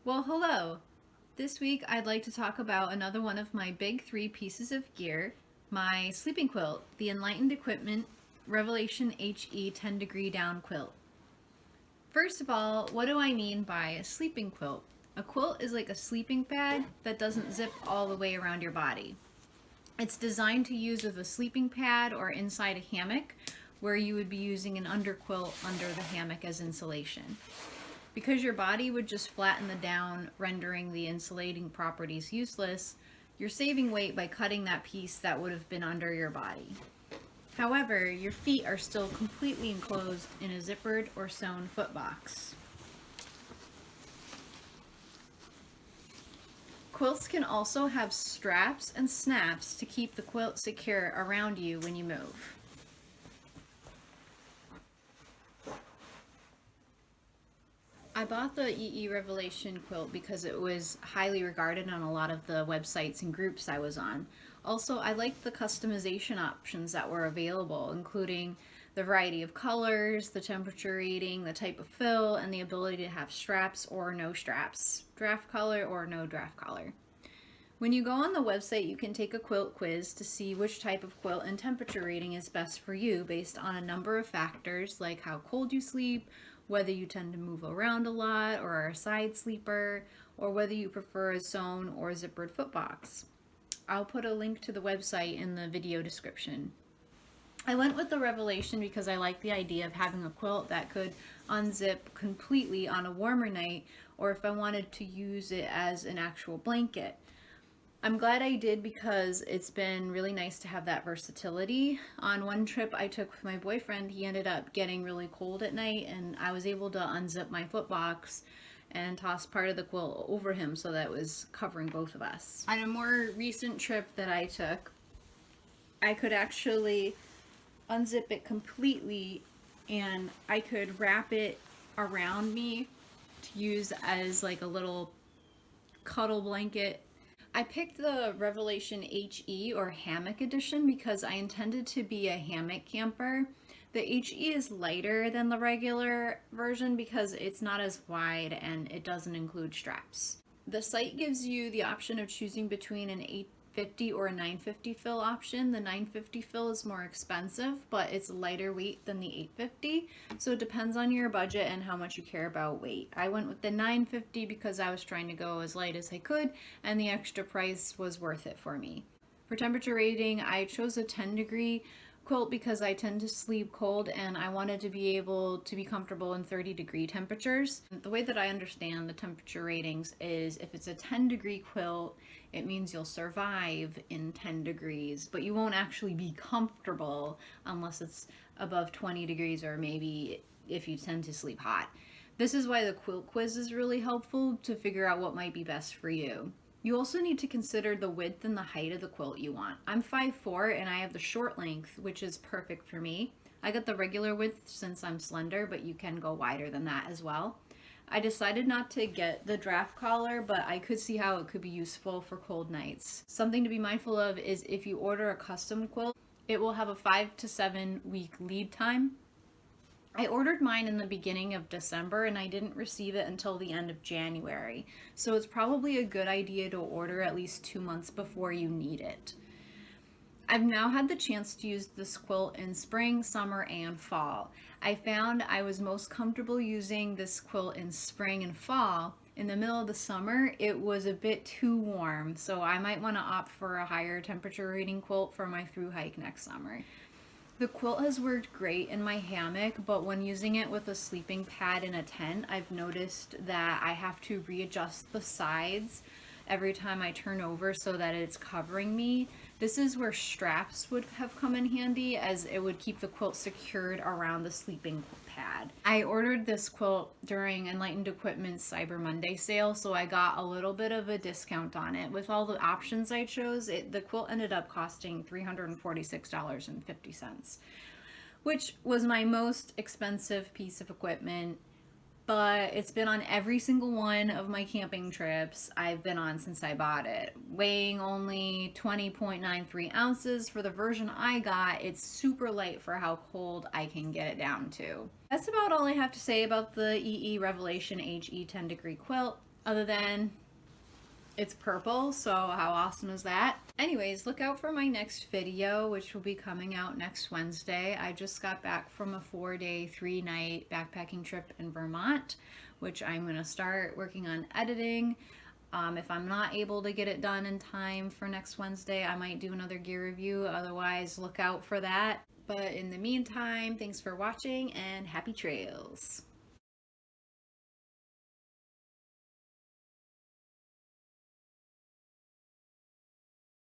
Well, hello. This week I'd like to talk about another one of my big three pieces of gear, my sleeping quilt, the Enlightened Equipment Revelation HE 10 degree down quilt. First of all, what do I mean by a sleeping quilt? A quilt is like a sleeping pad that doesn't zip all the way around your body. It's designed to use with a sleeping pad or inside a hammock, where you would be using an underquilt under the hammock as insulation. Because your body would just flatten the down, rendering the insulating properties useless, you're saving weight by cutting that piece that would have been under your body. However, your feet are still completely enclosed in a zippered or sewn footbox. Quilts can also have straps and snaps to keep the quilt secure around you when you move. I bought the HE Revelation Quilt because it was highly regarded on a lot of the websites and groups I was on. Also, I liked the customization options that were available, including the variety of colors, the temperature rating, the type of fill, and the ability to have straps or no straps, draft color or no draft color. When you go on the website, you can take a quilt quiz to see which type of quilt and temperature rating is best for you based on a number of factors like how cold you sleep, whether you tend to move around a lot or are a side sleeper, or whether you prefer a sewn or zippered footbox. I'll put a link to the website in the video description. I went with the Revelation because I like the idea of having a quilt that could unzip completely on a warmer night, or if I wanted to use it as an actual blanket. I'm glad I did because it's been really nice to have that versatility. On one trip I took with my boyfriend, he ended up getting really cold at night, and I was able to unzip my footbox and toss part of the quilt over him so that it was covering both of us. On a more recent trip that I took, I could actually unzip it completely and I could wrap it around me to use as like a little cuddle blanket. I picked the Revelation HE or Hammock Edition because I intended to be a hammock camper. The HE is lighter than the regular version because it's not as wide and it doesn't include straps. The site gives you the option of choosing between an 850 or a 950 fill option. The 950 fill is more expensive, but it's lighter weight than the 850, so it depends on your budget and how much you care about weight. I went with the 950 because I was trying to go as light as I could, and the extra price was worth it for me. For temperature rating, I chose a 10 degree quilt because I tend to sleep cold and I wanted to be able to be comfortable in 30-degree temperatures. The way that I understand the temperature ratings is if it's a 10-degree quilt, it means you'll survive in 10 degrees, but you won't actually be comfortable unless it's above 20 degrees or maybe if you tend to sleep hot. This is why the quilt quiz is really helpful to figure out what might be best for you. You also need to consider the width and the height of the quilt you want. I'm 5'4" and I have the short length, which is perfect for me. I got the regular width since I'm slender, but you can go wider than that as well. I decided not to get the draft collar, but I could see how it could be useful for cold nights. Something to be mindful of is if you order a custom quilt, it will have a 5 to 7 week lead time. I ordered mine in the beginning of December and I didn't receive it until the end of January, so it's probably a good idea to order at least 2 months before you need it. I've now had the chance to use this quilt in spring, summer, and fall. I found I was most comfortable using this quilt in spring and fall. In the middle of the summer, it was a bit too warm, so I might want to opt for a higher temperature rating quilt for my through hike next summer. The quilt has worked great in my hammock, but when using it with a sleeping pad in a tent, I've noticed that I have to readjust the sides every time I turn over so that it's covering me. This is where straps would have come in handy, as it would keep the quilt secured around the sleeping pad. I ordered this quilt during Enlightened Equipment's Cyber Monday sale, so I got a little bit of a discount on it. With all the options I chose, the quilt ended up costing $346.50, which was my most expensive piece of equipment, but it's been on every single one of my camping trips I've been on since I bought it. Weighing only 20.93 ounces for the version I got, it's super light for how cold I can get it down to. That's about all I have to say about the HE Revelation HE 10 degree quilt. other than it's purple, so how awesome is that? Anyways, look out for my next video, which will be coming out next Wednesday. I just got back from a 4-day, 3-night backpacking trip in Vermont, which I'm going to start working on editing. If I'm not able to get it done in time for next Wednesday, I might do another gear review. Otherwise, look out for that. But in the meantime, thanks for watching and happy trails.